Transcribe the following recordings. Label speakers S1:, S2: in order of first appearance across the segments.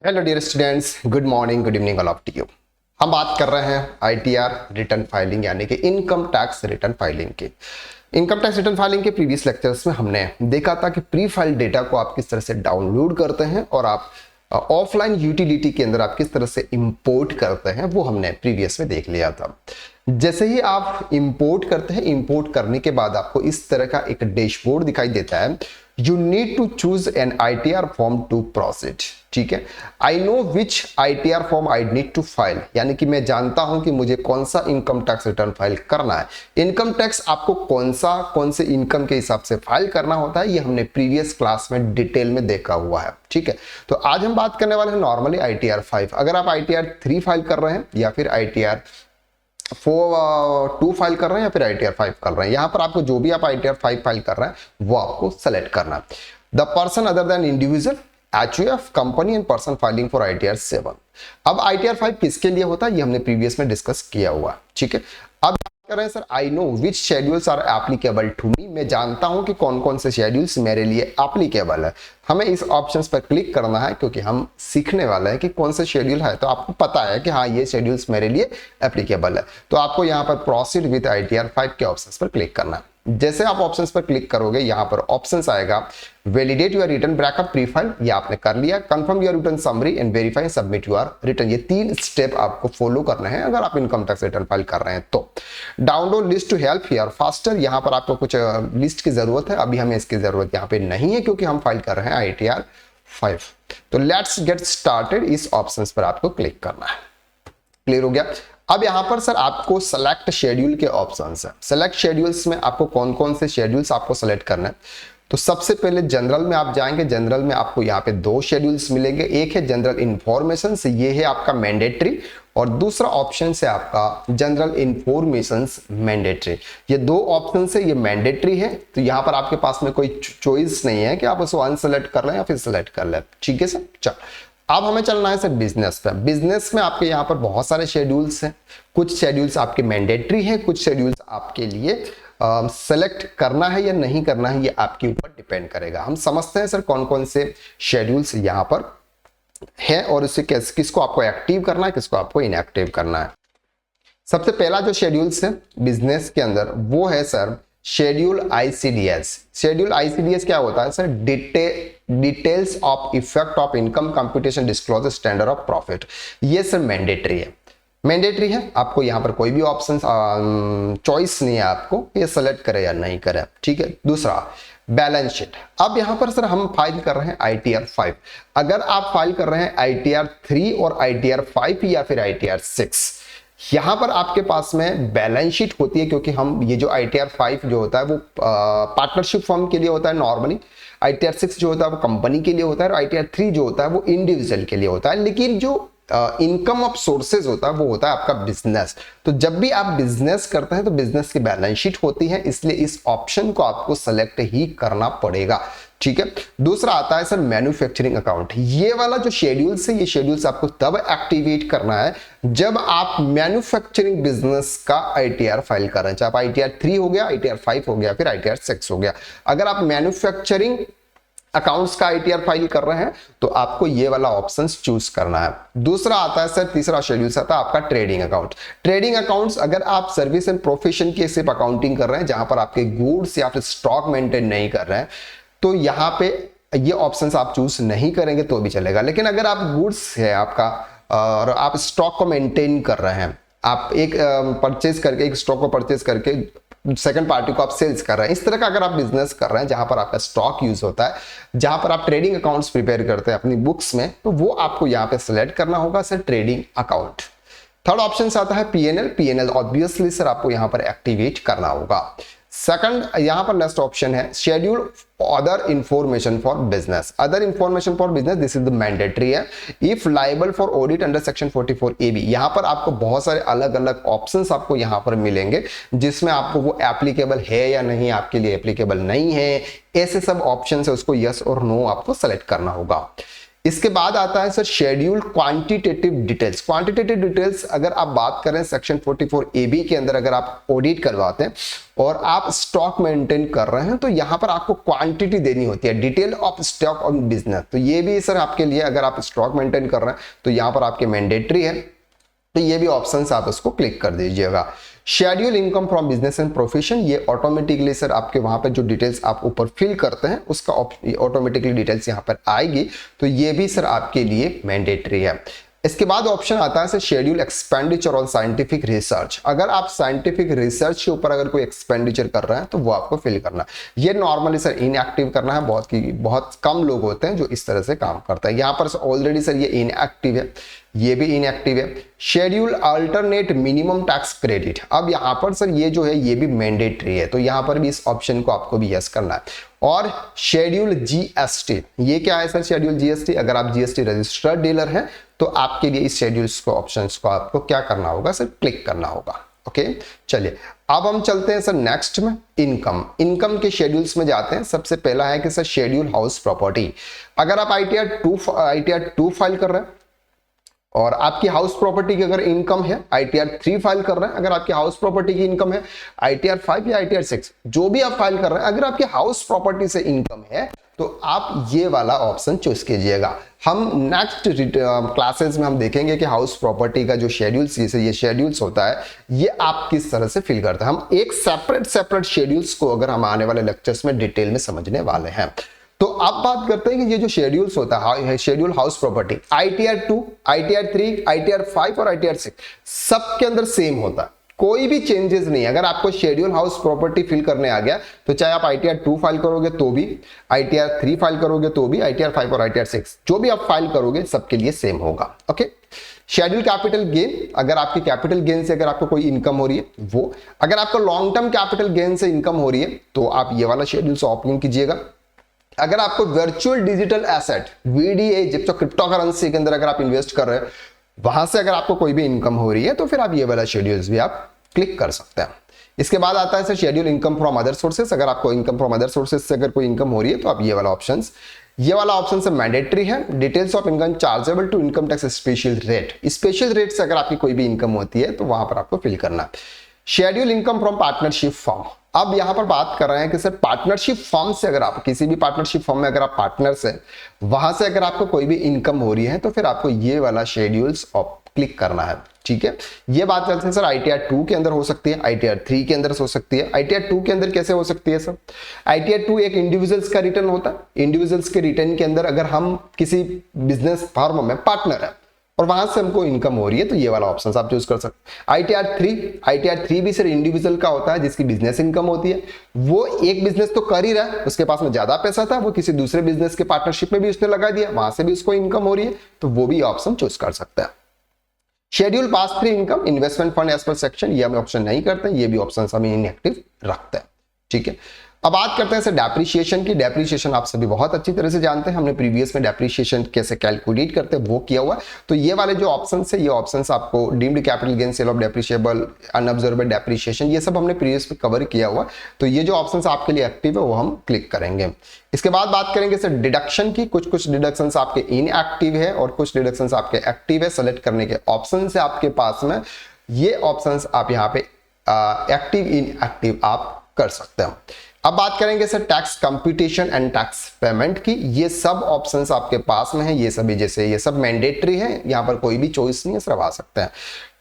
S1: Hello dear students, good morning, good evening all of you. हम बात कर रहे हैं आईटीआर रिटर्न फाइलिंग यानी कि इनकम टैक्स रिटर्न फाइलिंग की। इनकम टैक्स रिटर्न फाइलिंग के प्रीवियस लेक्चर्स में हमने देखा था कि प्री फाइल डेटा को आप किस तरह से डाउनलोड करते हैं और आप ऑफलाइन यूटिलिटी के अंदर आप किस तरह से इंपोर्ट करते हैं, वो हमने प्रीवियस में देख लिया था। जैसे ही आप इंपोर्ट करते हैं, इंपोर्ट करने के बाद आपको इस तरह का एक डैशबोर्ड दिखाई देता है। You need to choose an ITR form to proceed. ठीक है, I know which ITR form I need to file, यानी कि मैं जानता हूं कि मुझे कौन सा इनकम टैक्स रिटर्न फाइल करना है। इनकम टैक्स आपको कौन से इनकम के हिसाब से फाइल करना होता है, ये हमने प्रीवियस क्लास में डिटेल में देखा हुआ है। ठीक है, तो आज हम बात करने वाले हैं नॉर्मली आईटीआर 5। अगर आप आईटीआर 3 फाइल कर रहे हैं या फिर आईटीआर 2 फाइल कर रहे हैं या फिर आईटीआर 5 कर रहे हैं, यहां पर आपको जो भी आप आईटीआर 5 फाइल कर रहे हैं वो आपको सेलेक्ट करना है। The person other than individual, HUF, company and person filing for ITR 7। अब आईटीआर 5 किसके लिए होता है, ये हमने प्रीवियस में डिस्कस किया हुआ। ठीक है, अब कर रहे हैं sir, I know which schedules are applicable to me, मैं जानता हूं कि कौन कौन से शेड्यूल्स मेरे लिए एप्लीकेबल है। हमें इस ऑप्शंस पर क्लिक करना है क्योंकि हम सीखने वाले हैं कि कौन से शेड्यूल है, तो आपको पता है कि हाँ ये शेड्यूल्स मेरे लिए एप्लीकेबल है। तो आपको यहां पर प्रोसीड विद आईटीआर 5 के ऑप्शंस पर क्लिक करना है। जैसे आप ऑप्शंस पर क्लिक करोगे, यहां पर ऑप्शंस आएगा validate your return breakup pre file, ये आपने कर लिया। Confirm your return summary and verify submit your return, ये 3 स्टेप आपको फॉलो करने हैं अगर आप इनकम टैक्स रिटर्न फाइल कर रहे हैं तो। Download list to help here faster, यहां पर आपको कुछ लिस्ट की जरूरत है, अभी हमें इसकी जरूरत यहां पे नहीं है क्योंकि हम फाइल कर रहे हैं आईटीआर 5। तो लेट्स गेट स्टार्टेड, इस ऑप्शंस पर आपको क्लिक करना है। क्लियर हो गया। अब यहां पर सर आपको सेलेक्ट शेड्यूल के ऑप्शंस है। सेलेक्ट शेड्यूल्स में आपको कौन कौन से शेड्यूल्स आपको सेलेक्ट करना है, तो सबसे पहले जनरल में आप जाएंगे। जनरल में आपको यहाँ पे 2 शेड्यूल्स मिलेंगे, एक है जनरल इंफॉर्मेशन, ये है आपका मैंडेटरी, और दूसरा ऑप्शन है आपका जनरल इंफॉर्मेशन मैंडेटरी। ये 2 ऑप्शन है, ये मैंडेटरी है, तो यहाँ पर आपके पास में कोई चॉइस नहीं है कि आप उसको अनसेलेक्ट कर लें या फिर सेलेक्ट कर लें। ठीक है सर, चल अब हमें चलना है सर बिजनेस पे। बिजनेस में आपके यहाँ पर बहुत सारे शेड्यूल्स हैं, कुछ शेड्यूल्स आपके मैंडेटरी हैं, कुछ शेड्यूल्स आपके लिए सेलेक्ट करना है या नहीं करना है, ये आपके ऊपर डिपेंड करेगा। हम समझते हैं सर कौन कौन से शेड्यूल्स यहाँ पर है और इसे किसको आपको एक्टिव करना है, किसको आपको इनएक्टिव करना है। सबसे पहला जो शेड्यूल्स है बिजनेस के अंदर वो है sir schedule ICDS. Schedule ICDS क्या होता है sir, details of effect of income computation disclosure standard of profit. ये सर मैंडेटरी है, मैंडेटरी है। आपको यहाँ पर कोई भी ऑप्शन चॉइस नहीं है, आपको ये सेलेक्ट करे या नहीं करे। ठीक है, दूसरा बैलेंस शीट। अब यहां पर सर हम फाइल कर रहे हैं आईटीआर 5। अगर आप फाइल कर रहे हैं आईटीआर 3 और आईटीआर 5 या फिर आईटीआर 6, यहां पर आपके पास में बैलेंस शीट होती है, क्योंकि हम ये जो आईटीआर 5 जो होता है वो पार्टनरशिप फर्म के लिए होता है नॉर्मली, आईटीआर 6 जो होता है वो कंपनी के लिए होता है, और आईटीआर 3 जो होता है वो इंडिविजुअल के लिए होता है। लेकिन जो इनकम ऑफ सोर्सेज होता है वो होता है आपका बिजनेस। तो जब भी आप बिजनेस करते हैं तो बिजनेस की बैलेंस शीट होती है, इसलिए इस ऑप्शन को आपको सेलेक्ट ही करना पड़ेगा। ठीक है, दूसरा आता है सर मैन्युफैक्चरिंग अकाउंट। ये वाला जो शेड्यूल्स है, ये शेड्यूल्स आपको तब एक्टिवेट करना है जब आप मैन्युफैक्चरिंग बिजनेस का आईटीआर फाइल कर रहे हैं, चाहे आईटीआर 3 हो गया, आईटीआर 5 हो गया, फिर आईटीआर 6 हो गया। अगर आप मैन्युफैक्चरिंग अकाउंट्स का आईटीआर फाइल कर रहे हैं तो आपको ये वाला ऑप्शंस चूज करना है। दूसरा आता है सर, तीसरा शेड्यूल आता है आपका ट्रेडिंग अकाउंट। ट्रेडिंग अकाउंट्स अगर आप सर्विस एंड प्रोफेशन की सिर्फ अकाउंटिंग कर रहे हैं, जहां पर आपके गुड्स या फिर स्टॉक मेंटेन नहीं कर रहे हैं, तो यहाँ पे ये ऑप्शंस आप चूज नहीं करेंगे तो भी चलेगा। लेकिन अगर आप गुड्स है आपका और आप स्टॉक को मेंटेन कर रहे हैं, आप एक परचेज करके, एक स्टॉक को परचेज करके सेकंड पार्टी को आप सेल्स कर रहे हैं, इस तरह का अगर आप बिजनेस कर रहे हैं जहां पर आपका स्टॉक यूज होता है, जहां पर आप ट्रेडिंग अकाउंट्स प्रिपेयर करते हैं अपनी बुक्स में, तो वो आपको यहां पे सिलेक्ट करना होगा sir trading account. Third option आता है पीएनएल। पीएनएल ऑब्वियसली सर आपको यहां पर एक्टिवेट करना होगा। सेकंड यहां पर नेक्स्ट ऑप्शन है schedule other information for business. Other information for business, this is the mandatory है। If liable for audit under section 44AB, यहां पर आपको बहुत सारे अलग अलग ऑप्शंस आपको यहां पर मिलेंगे, जिसमें आपको वो एप्लीकेबल है या नहीं, आपके लिए एप्लीकेबल नहीं है, ऐसे सब ऑप्शंस है, उसको यस और नो आपको सेलेक्ट करना होगा। इसके बाद आता है sir schedule quantitative details. Quantitative details अगर आप बात करें सेक्शन 44 AB के अंदर अगर आप ऑडिट करवाते हैं और आप स्टॉक मेंटेन कर रहे हैं तो यहां पर आपको क्वांटिटी देनी होती है, detail of stock on business. तो ये भी सर आपके लिए, अगर आप स्टॉक मेंटेन कर रहे हैं तो यहां पर आपके मैंडेटरी है, तो ये भी ऑप्शंस आप उसको क्लिक कर दीजिएगा। Schedule income from business and profession, ये ऑटोमेटिकली सर आपके वहां पर जो डिटेल्स आप ऊपर फिल करते हैं उसका ऑटोमेटिकली डिटेल्स यहां पर आएगी, तो ये भी सर आपके लिए मैंडेटरी है। इसके बाद ऑप्शन आता है sir schedule expenditure on scientific research. अगर आप साइंटिफिक रिसर्च के ऊपर अगर कोई एक्सपेंडिचर कर रहे हैं तो वो आपको फिल करना। ये नॉर्मली सर इनएक्टिव करना है, बहुत कम लोग होते हैं जो इस तरह से काम करते हैं। यहाँ पर ऑलरेडी सर ये इनएक्टिव है, ये भी इनएक्टिव है। Schedule alternate minimum tax credit, अब यहाँ पर सर ये जो है ये भी मैंडेटरी है, तो यहाँ पर भी इस ऑप्शन को आपको भी यस करना है। और शेड्यूल जीएसटी, ये क्या है सर शेड्यूल जीएसटी? अगर आप जीएसटी रजिस्टर्ड डीलर हैं तो आपके लिए इस शेड्यूल्स को, ऑप्शंस को आपको क्या करना होगा सर? क्लिक करना होगा। ओके, चलिए अब हम चलते हैं सर नेक्स्ट में इनकम। इनकम के शेड्यूल्स में जाते हैं। सबसे पहला है कि सर शेड्यूल हाउस प्रॉपर्टी। अगर आप ITR 2 फाइल कर रहे हैं और आपकी हाउस प्रॉपर्टी की अगर इनकम है, ITR 3 फाइल कर रहे हैं, अगर आपकी हाउस प्रॉपर्टी की इनकम है ITR 5 या ITR 6 जो भी आप फाइल कर रहे हैं, अगर आपकी हाउस प्रॉपर्टी से इनकम है तो आप ये वाला ऑप्शन चूज कीजिएगा। हम नेक्स्ट क्लासेस में हम देखेंगे कि हाउस प्रॉपर्टी का जो शेड्यूल्स, ये शेड्यूल्स होता है ये आप किस तरह से फिल करते हैं। हम एक सेपरेट शेड्यूल्स को अगर हम आने वाले लेक्चर्स में डिटेल में समझने वाले हैं। तो अब बात करते हैं कि ये जो शेड्यूल्स होता है, schedule house property, ITR 2, ITR 3, ITR 5 और ITR 6 सबके अंदर सेम होता है, कोई भी चेंजेस नहीं। अगर आपको शेड्यूल हाउस प्रॉपर्टी फिल करने आ गया तो चाहे आप ITR 2 फाइल करोगे तो भी, ITR 3 फाइल करोगे तो भी, ITR 5 और ITR 6 जो भी आप फाइल करोगे सबके लिए सेम होगा। ओके, शेड्यूल कैपिटल गेन, अगर आपकी कैपिटल गेन से अगर आपको कोई इनकम हो रही है वो, अगर आपको लॉन्ग टर्म कैपिटल गेन से इनकम हो रही है तो आप ये वाला शेड्यूल से ऑप्शन कीजिएगा। अगर आपको वर्चुअल डिजिटल एसेट VDA, जिप्सो क्रिप्टो करेंसी के अंदर अगर आप इन्वेस्ट कर रहे हैं वहां से अगर आपको कोई भी इनकम हो रही है तो फिर आप ये वाला शेड्यूल्स भी आप क्लिक कर सकते हैं। इसके बाद आता है sir schedule income from other sources. अगर आपको इनकम फ्रॉम अदर सोर्सेस से अगर कोई इनकम हो रही है तो आप ये वाला ऑप्शन से मैंडेटरी है। Details of income chargeable to income tax special rate से अगर आपकी कोई भी इनकम होती है तो वहां पर आपको फिल करना है। Schedule income from partnership form, अब यहां पर बात कर रहे हैं कि सर पार्टनरशिप फॉर्म से अगर आप किसी भी पार्टनरशिप फॉर्म में अगर आप पार्टनर्स हैं वहां से अगर आपको कोई भी इनकम हो रही है तो फिर आपको ये वाला शेड्यूल्स क्लिक करना है। ठीक है, ये बात करते हैं सर ITR 2 के अंदर हो सकती है, ITR 3 के अंदर हो सकती है। ITR 2 के अंदर कैसे हो सकती है सर? ITR 2 एक इंडिविजुअल्स का रिटर्न होता है। इंडिविजुअल्स के रिटर्न के अंदर अगर हम किसी बिजनेस फर्म में पार्टनर है और वहां से हमको इनकम हो रही है तो ये वाला ऑप्शन आप चूज कर सकते हैं। ITR 3 भी सर इंडिविजुअल का होता है जिसकी बिजनेस इनकम होती है। वो एक बिजनेस तो कर ही रहा है, उसके पास में ज्यादा पैसा था, वो किसी दूसरे बिजनेस के पार्टनरशिप में भी उसने लगा दिया, वहां से भी उसको इनकम हो रही है, तो वो भी ऑप्शन चूज कर सकता है। Schedule pass through income investment fund as per section, ये हम ऑप्शन नहीं करते, ये भी ऑप्शन हम इनएक्टिव रखते हैं। ठीक है, अब बात करते हैं सर डेप्रिसिएशन की। डेप्रिसिएशन आप सभी बहुत अच्छी तरह से जानते हैं, हमने प्रीवियस में डेप्रिसिएशन कैसे कैलकुलेट करते हैं वो किया हुआ है। तो ये वाले जो ऑप्शंस है, ये ऑप्शंस आपको deemed capital gain, sale of depreciable, unabsorbed depreciation, ये सब हमने प्रीवियस में कवर किया हुआ। तो ये जो ऑप्शंस आपके लिए एक्टिव है वो हम क्लिक करेंगे। इसके बाद बात करेंगे सर डिडक्शन की। कुछ डिडक्शंस आपके इनएक्टिव है और कुछ डिडक्शंस आपके एक्टिव है। सेलेक्ट करने के ऑप्शन है आपके पास में, ये ऑप्शंस आप यहाँ पे एक्टिव इनएक्टिव आप कर सकते हैं। अब बात करेंगे sir tax computation and tax payment की। ये सब ऑप्शंस आपके पास में है, ये सभी जैसे ये सब मैंडेटरी है, यहाँ पर कोई भी चॉइस नहीं है, सिर्फ आ सकते हैं।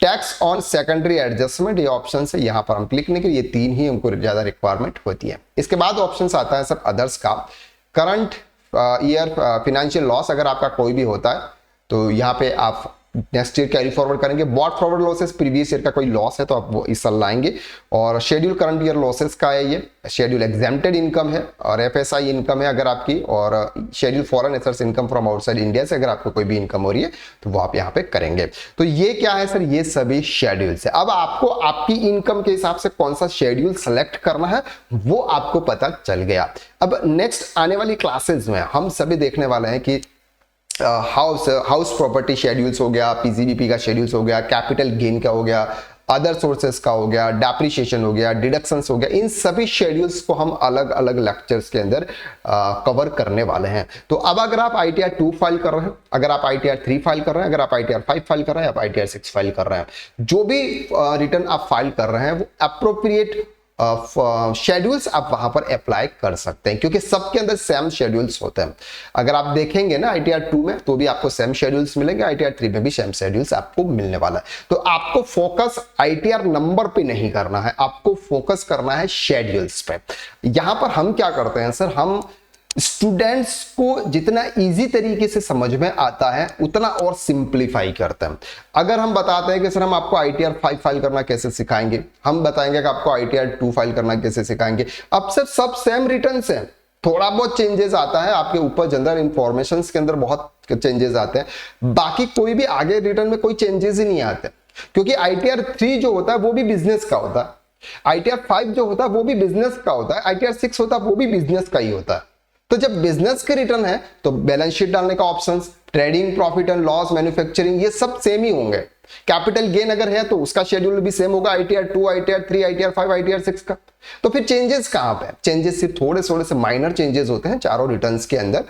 S1: टैक्स ऑन सेकेंडरी एडजस्टमेंट, ये ऑप्शन है, यहाँ पर हम क्लिक नहीं करें, ये 3 ही हमको ज्यादा रिक्वायरमेंट होती है। इसके बाद ऑप्शन आता है सर अदर्स का। करंट ईयर फिनेंशियल लॉस अगर आपका कोई भी होता है तो यहाँ पे आप नेक्स्ट ईयर कैरी फॉरवर्ड करेंगे। Brought forward losses, previous year का कोई लॉस है तो आप वो इस साल लाएंगे। और शेड्यूल करंट ईयर लॉसेस का है, ये शेड्यूल एग्जेम्प्टेड इनकम है और FSI इनकम है अगर आपकी, और schedule foreign assets income from outside India से अगर आपको कोई भी इनकम हो रही है तो वो आप यहाँ पे करेंगे। तो ये क्या है सर, ये सभी शेड्यूल्स है। अब आपको आपकी इनकम के हिसाब से कौन सा शेड्यूल सेलेक्ट करना है वो आपको पता चल गया। अब नेक्स्ट आने वाली क्लासेस में हम सभी देखने वाले हैं कि हाउस प्रॉपर्टी शेड्यूल्स हो गया, PGBP का शेड्यूल्स हो गया, कैपिटल गेन का हो गया, अदर सोर्सेस का हो गया, डेप्रिसिएशन हो गया, डिडक्शंस हो गया, इन सभी शेड्यूल्स को हम अलग अलग लेक्चर्स के अंदर कवर करने वाले हैं। तो अब अगर आप ITR 2 फाइल कर रहे हैं, अगर आप ITR 3 फाइल कर रहे हैं, अगर आप ITR 5 फाइल कर रहे हैं, आप ITR 6 फाइल कर रहे हैं, जो भी रिटर्न आप फाइल कर रहे हैं वो अप्रोप्रिएट शेड्यूल्स आप वहां पर अप्लाई कर सकते हैं, क्योंकि सबके अंदर सेम शेड्यूल्स होते हैं। अगर आप देखेंगे ना ITR 2 में तो भी आपको सेम शेड्यूल्स मिलेंगे, ITR 3 में भी सेम शेड्यूल्स आपको मिलने वाला है। तो आपको फोकस ITR नंबर पे नहीं करना है, आपको फोकस करना है शेड्यूल्स पे। यहां पर हम क्या करते हैं सर, हम स्टूडेंट्स को जितना इजी तरीके से समझ में आता है उतना और सिंप्लीफाई करते हैं। अगर हम बताते हैं कि सर हम आपको ITR 5 फाइल करना कैसे सिखाएंगे, हम बताएंगे कि आपको ITR 2 फाइल करना कैसे सिखाएंगे, अब सर सब सेम रिटर्न्स हैं, थोड़ा बहुत चेंजेस आता है आपके ऊपर, जनरल इंफॉर्मेशन के अंदर बहुत चेंजेस आते हैं, बाकी कोई भी आगे रिटर्न में कोई चेंजेस ही नहीं आते, क्योंकि ITR 3 जो होता है वो भी बिजनेस का होता है, ITR 5 जो होता है वो भी बिजनेस का होता है, ITR 6 होता है वो भी बिजनेस का ही होता है। तो जब बिजनेस के रिटर्न है तो बैलेंस शीट डालने का options, trading, profit and loss, manufacturing, ये सब सेम ही होंगे। कैपिटल गेन अगर है तो उसका शेड्यूल भी सेम होगा, ITR 2, ITR 3, ITR 5, ITR 6 का। तो फिर चेंजेस कहां पे? चेंजेस सिर्फ थोड़े थोड़े से माइनर चेंजेस होते हैं चारों रिटर्न्स के अंदर।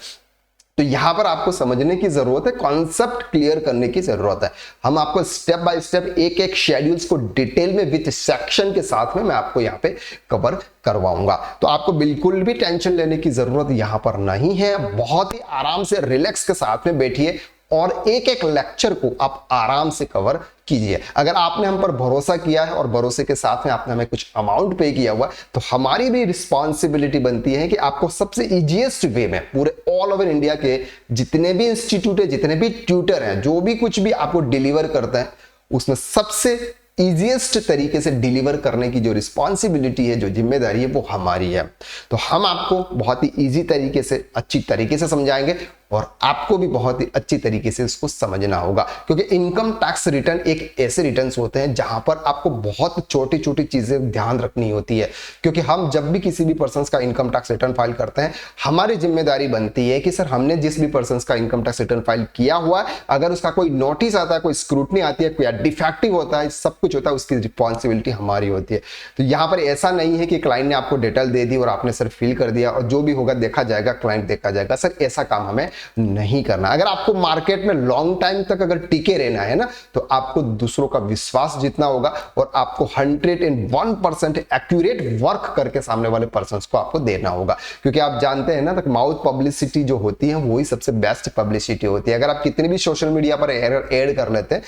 S1: तो यहां पर आपको समझने की जरूरत है, कॉन्सेप्ट क्लियर करने की जरूरत है। हम आपको स्टेप बाय स्टेप एक एक शेड्यूल्स को डिटेल में विद सेक्शन के साथ में मैं आपको यहां पे कवर करवाऊंगा। तो आपको बिल्कुल भी टेंशन लेने की जरूरत यहां पर नहीं है, बहुत ही आराम से रिलैक्स के साथ में बैठिए और एक एक लेक्चर को आप आराम से कवर कीजिए। अगर आपने हम पर भरोसा किया है और भरोसे के साथ में आपने हमें कुछ अमाउंट पे किया हुआ, तो हमारी भी रिस्पॉन्सिबिलिटी बनती है कि आपको सबसे इजीएस्ट वे में पूरे ऑल ओवर इंडिया के जितने भी इंस्टीट्यूट है, जितने भी ट्यूटर हैं, जो भी कुछ भी आपको डिलीवर करते हैं, उसमें सबसे इजीएस्ट तरीके से डिलीवर करने की जो रिस्पॉन्सिबिलिटी है, जो जिम्मेदारी है, वो हमारी है। तो हम आपको बहुत ही इजी तरीके से, अच्छी तरीके से समझाएंगे और आपको भी बहुत ही अच्छी तरीके से इसको समझना होगा, क्योंकि इनकम टैक्स रिटर्न एक ऐसे रिटर्न्स होते हैं जहां पर आपको बहुत छोटी छोटी चीजें ध्यान रखनी होती है। क्योंकि हम जब भी किसी भी पर्सन का इनकम टैक्स रिटर्न फाइल करते हैं, हमारी जिम्मेदारी बनती है कि सर हमने जिस भी पर्सन का इनकम टैक्स रिटर्न फाइल किया हुआ है, अगर उसका कोई नोटिस आता है, कोई स्क्रूटनी आती है, कोई डिफेक्टिव होता है, सब कुछ होता है, उसकी रिस्पॉन्सिबिलिटी हमारी होती है। तो यहां पर ऐसा नहीं है कि क्लाइंट ने आपको डिटेल दे दी और आपने सर फिल कर दिया और जो भी होगा देखा जाएगा, क्लाइंट देखा जाएगा। सर ऐसा काम हमें नहीं करना। अगर आपको मार्केट में लॉन्ग टाइम तक अगर टिके रहना है ना, तो आपको दूसरों का विश्वास जीतना होगा और आपको 101% एक्यूरेट वर्क करके सामने वाले पर्सन्स को आपको देना होगा। क्योंकि आप जानते हैं ना, तो माउथ पब्लिसिटी जो होती है वही सबसे बेस्ट पब्लिसिटी होती है। अगर आप कितनी भी सोशल मीडिया पर ऐड कर लेते हैं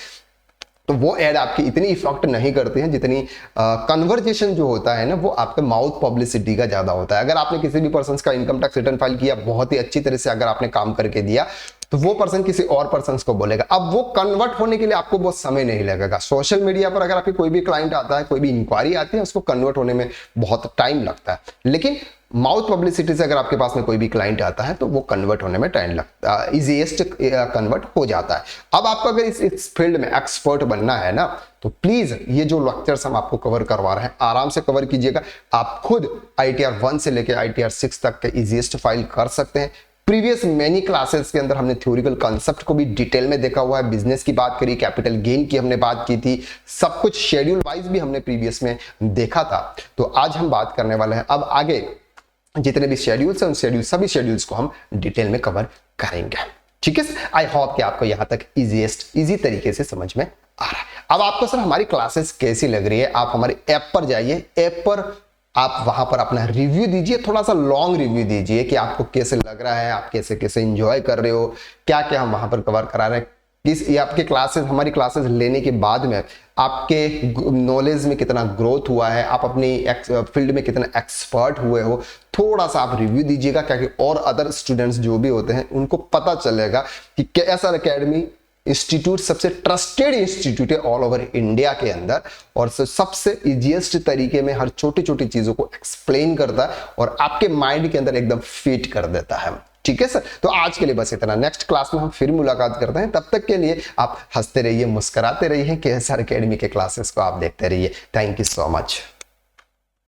S1: तो वो ऐड आपकी इतनी इफेक्ट नहीं करती है जितनी कन्वर्जेशन जो होता है ना, वो आपके माउथ पब्लिसिटी का ज्यादा होता है। अगर आपने किसी भी पर्सन का इनकम टैक्स रिटर्न फाइल किया, बहुत ही अच्छी तरह से अगर आपने काम करके दिया, तो वो पर्सन किसी और पर्सन को बोलेगा। अब वो कन्वर्ट होने के लिए आपको बहुत समय नहीं लगेगा। सोशल मीडिया पर अगर आपके कोई भी क्लाइंट आता है, कोई भी इंक्वायरी आती है, उसको कन्वर्ट होने में बहुत टाइम लगता है। लेकिन माउथ पब्लिसिटी से अगर आपके पास में कोई भी क्लाइंट आता है तो वो कन्वर्ट होने में टाइम लगता है, इजीएस्ट कन्वर्ट हो जाता है। अब आपको अगर इस फील्ड में एक्सपर्ट बनना है ना, तो प्लीज ये जो लेक्चर्स हम आपको कवर करवा रहे हैं, आराम से कवर कीजिएगा। आप खुद ITR 1 से लेकर ITR 6 तक के इजीएस्ट फाइल कर सकते हैं। प्रीवियस मैनी क्लासेस के अंदर हमने थ्योरिकल कॉन्सेप्ट को भी डिटेल में देखा हुआ है, बिजनेस की बात करी, कैपिटल गेन की हमने बात की थी, सब कुछ शेड्यूल वाइज भी हमने प्रीवियस में देखा था। तो आज हम बात करने वाले हैं अब आगे जितने भी शेड्यूल्स हैं, उन सभी शेड्यूल्स को हम डिटेल में कवर करेंगे। ठीक है, आई होप कि आपको यहां तक इजी तरीके से समझ में आ रहा है। अब आपको सर हमारी क्लासेस कैसी लग रही है, आप हमारे ऐप पर जाइए, ऐप पर आप वहां पर अपना रिव्यू दीजिए, थोड़ा सा लॉन्ग रिव्यू दीजिए कि आपको कैसे लग रहा है, आप कैसे कैसे एंजॉय कर रहे हो, क्या क्या हम वहां पर कवर करा रहे हैं, ये आपके क्लासेस, हमारी क्लासेस लेने के बाद में आपके नॉलेज में कितना ग्रोथ हुआ है, आप अपनी फील्ड में कितना एक्सपर्ट हुए हो, थोड़ा सा आप रिव्यू दीजिएगा, क्योंकि और अदर स्टूडेंट्स जो भी होते हैं उनको पता चलेगा कि KSR एकेडमी इंस्टीट्यूट सबसे ट्रस्टेड इंस्टीट्यूट है ऑल ओवर इंडिया के अंदर, और सबसे इजीएस्ट तरीके में हर छोटी छोटी चीजों को एक्सप्लेन करता है और आपके माइंड के अंदर एकदम फिट कर देता है। ठीक है सर, तो आज के लिए बस इतना। नेक्स्ट क्लास में हम फिर मुलाकात करते हैं, तब तक के लिए आप हंसते रहिए, मुस्कुराते रहिए, KSR एकेडमी के क्लासेस को आप देखते रहिए। Thank you so much.